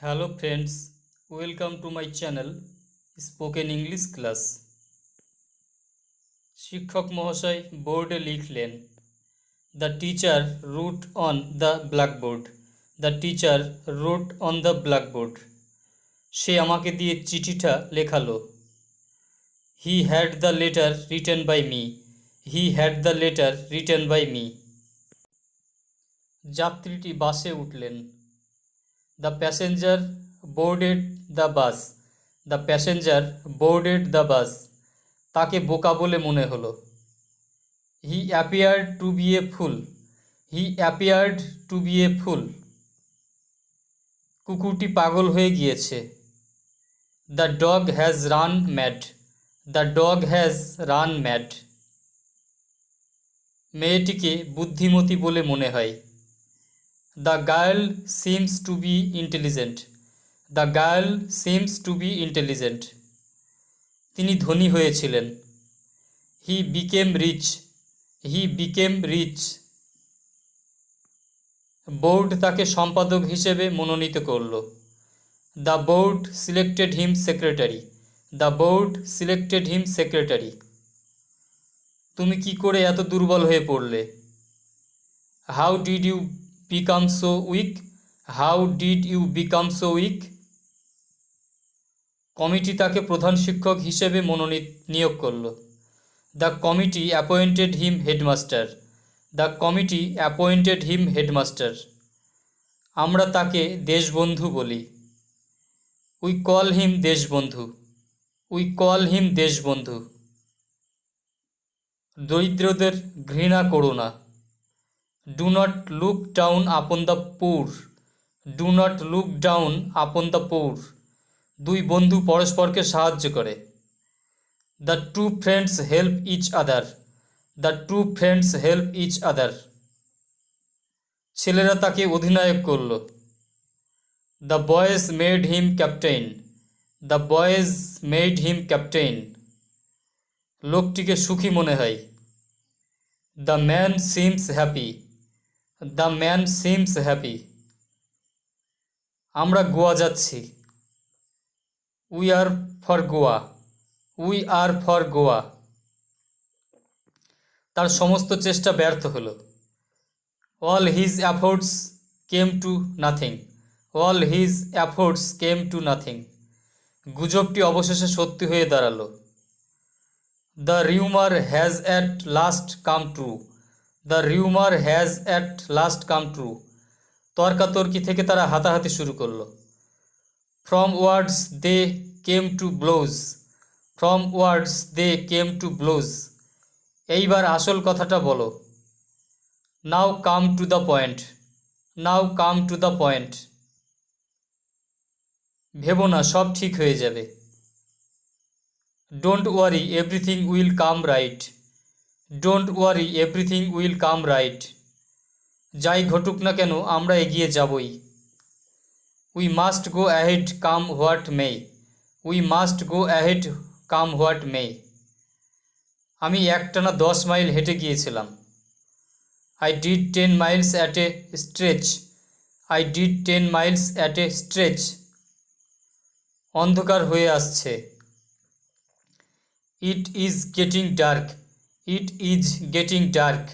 Hello friends, welcome to my channel spoken English class. শিক্ষক মহাশয় বোর্ডে লিখলেন, the teacher wrote on the blackboard. The teacher wrote on the blackboard. সে আমাকে দিয়ে চিঠিটা লেখালো। He had the letter written by me. He had the letter written by me. যাত্রীটি বাসে উঠলেন। The passenger boarded the bus. The passenger boarded the bus. তাকে বোকা বলে মনে হলো। He appeared to be a fool. He appeared to be a fool. কুকুরটি পাগল হয়ে গিয়েছে। The dog has run mad. The dog has run mad. মেয়েটিকে বুদ্ধিমতী বলে মনে হয়। The girl seems to be intelligent. The girl seems to be intelligent. তিনি ধনী হয়েছিলেন। He became rich. He became rich. Board তাকে সম্পাদক হিসেবে মনোনীত করল। The board selected him secretary. The board selected him secretary. তুমি কি করে এত দুর্বল হয়ে পড়লে? How did you become so weak? How did you become so weak? Committee তাকে প্রধান শিক্ষক হিসেবে নিয়োগ করল। The committee appointed him headmaster. The committee appointed him headmaster. আমরা তাকে দেশবন্ধু বলি। We call him Deshbandhu. We call him Deshbandhu. দরিদ্রদের ঘৃণা করো না। Do not look down upon the poor. Do not look down upon the poor. দুই বন্ধু পরস্পরকে সাহায্য করে। The two friends help each other. The two friends help each other. ছেলেরা তাকে অধিনায়ক করল। The boys made him captain. The boys made him captain. লোকটিকে সুখী মনে হয়। The man seems happy. The man seems happy. আমরা গোয়া যাচ্ছি। We are for Goa. We are for Goa. তার সমস্ত চেষ্টা ব্যর্থ হলো। All his efforts came to nothing. All his efforts came to nothing. গুজবটি অবশেষে সত্যি হয়ে দাঁড়ালো। The rumour has at last come true. The rumour has at last come true. তর্কাতর্কি থেকে তারা হাতাহাতি শুরু করলো। From words they came to blows. From words they came to blows. এইবার আসল কথাটা বলো। Now come to the point. Now come to the point. ভেবো না, সব ঠিক হয়ে যাবে। Don't worry, everything will come right. Don't worry, everything will come right. যাই ঘটুক না কেন আমরা এগিয়ে যাবই। We must go ahead come what May. We must go ahead come what may. আমি একটানা 10 মাইল হেঁটে গিয়েছিলাম। I did 10 miles at a stretch. I did 10 miles at a stretch. অন্ধকার হয়ে আসছে। It is getting dark. It is getting dark.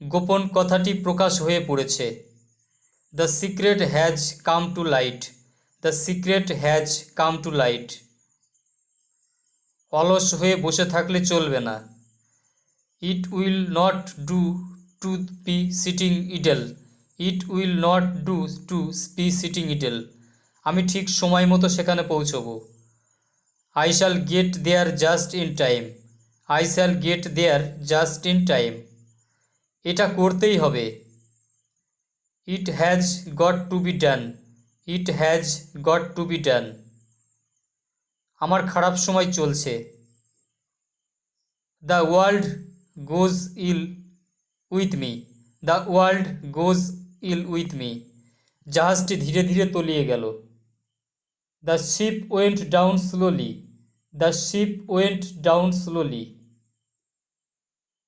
গোপন কথাটি প্রকাশ হয়ে পড়েছে। The secret has come to light. The secret has come to light. অলস হয়ে বসে থাকলে চলবে না। It will not do to be sitting idle. It will not do to be sitting idle. আমি ঠিক সময় মতো সেখানে পৌঁছবো। I shall get there just in time. I shall get there just in time. এটা করতেই হবে। It has got to be done. It has got to be done. আমার খারাপ সময় চলছে। The world goes ill with me. The world goes ill with me. জাহাজটি ধীরে ধীরে তলিয়ে গেল। The ship went down slowly. The ship went down slowly.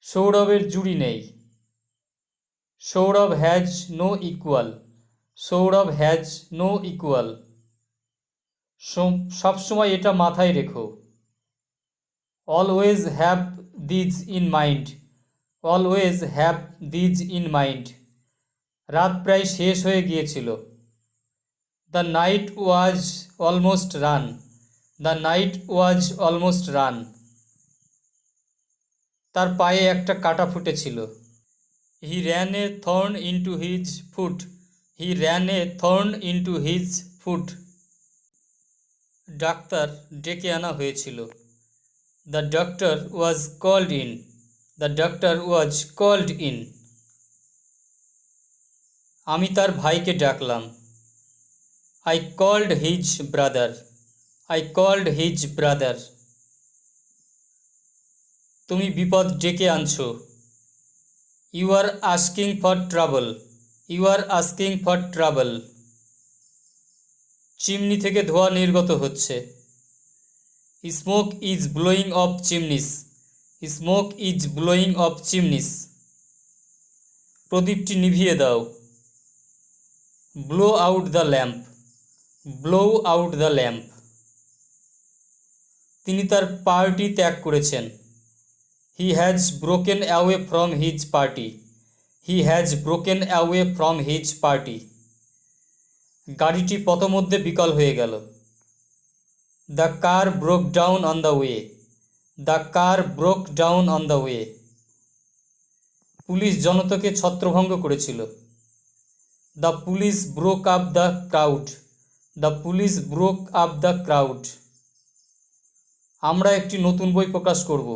সৌরভের জুড়ি নেই। Sourav has no equal. Sourav has no equal. সবসময় এটা মাথায় রেখো। Always have this in mind. Always have this in mind. রাত প্রায় শেষ হয়ে গিয়েছিল। The night was almost run. The night was almost run. তার পায়ে একটা কাটা ফুটেছিল। He ran a thorn into his foot. He ran a thorn into his foot. ডাক্তার ডেকে আনা হয়েছিল। The doctor was called in. The doctor was called in. আমি তার ভাইকে ডাকলাম। I called his brother. I called his brother. তুমি বিপদ ডেকে আনছো। You are asking for trouble. You are asking for trouble. Chimney থেকে ধোঁয়া নির্গত হচ্ছে। Smoke is blowing off chimneys. Smoke is blowing off chimneys. প্রদীপটি নিভিয়ে দাও। Blow out the lamp. Blow out the lamp. তিনি তার পার্টি ত্যাগ করেছেন। He has broken away from his party. He has broken away from his party. গাড়িটি পথমধ্যে বিকল হয়ে গেল। The car broke down on the way. The car broke down on the way. Police জনতাকে ছত্রভঙ্গ করেছিল। The police broke up the crowd. The police broke up the crowd. আমরা একটি নতুন বই প্রকাশ করব।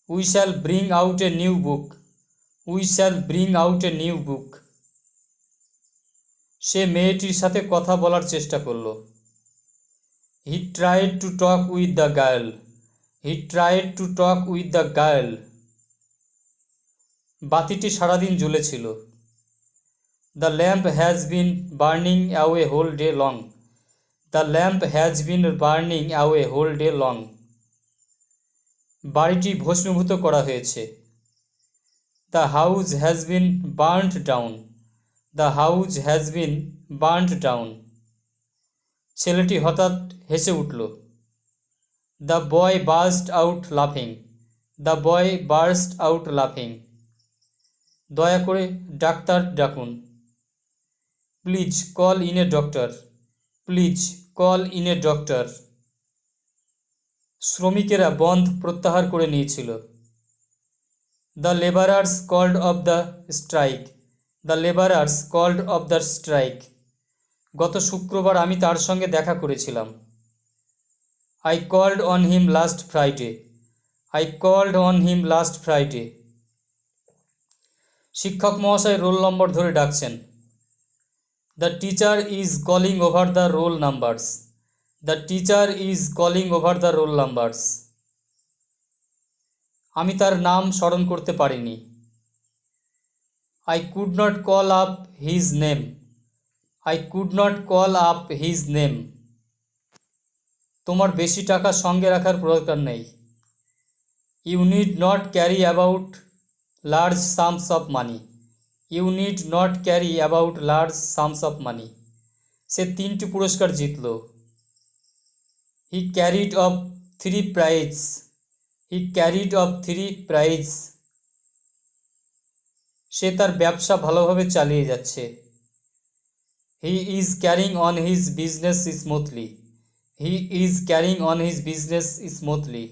We shall bring out a new book. We shall bring out a new book. সে মেয়েটির সাথে কথা বলার চেষ্টা করল। He tried to talk with the girl. He tried to talk with the girl. বাতিটি সারাদিন জ্বলেছিল। The lamp has been burning away whole day long. The lamp has been burning away whole day long. বাড়িটি ভস্মীভূত করা হয়েছে। The house has been burned down. The house has been burned down. ছেলেটি হঠাৎ হেসে উঠল। দ্য বয় বার্স্ট আউট লাফিং। The boy burst out লাফিং। দয়া করে ডাক্তার ডাকুন। Please call in a doctor. Please call in a doctor. শ্রমিকেরা বন্ধ প্রত্যাহার করে নিয়েছিল। The labourers called off the strike. The labourers called off the strike. গত শুক্রবার আমি তার সঙ্গে দেখা করেছিলাম। I called on him last Friday. I called on him last Friday. শিক্ষক মহাশয় রোল নম্বর ধরে ডাকছেন। The teacher is calling over the roll numbers. The teacher is calling over the roll numbers. আমি তার নাম স্মরণ করতে পারিনি। I could not call up his name. I could not call up his name. তোমার বেশি টাকা সঙ্গে রাখার প্রয়োজন নেই। You need not carry about large sums of money. You need not carry about large sums of money. সে 3টি পুরস্কার জিতল। He carried off 3 prize. He carried off 3 prize. সে তার ব্যবসা ভালোভাবে চালিয়ে যাচ্ছে। He is carrying on his business smoothly. He is carrying on his business smoothly.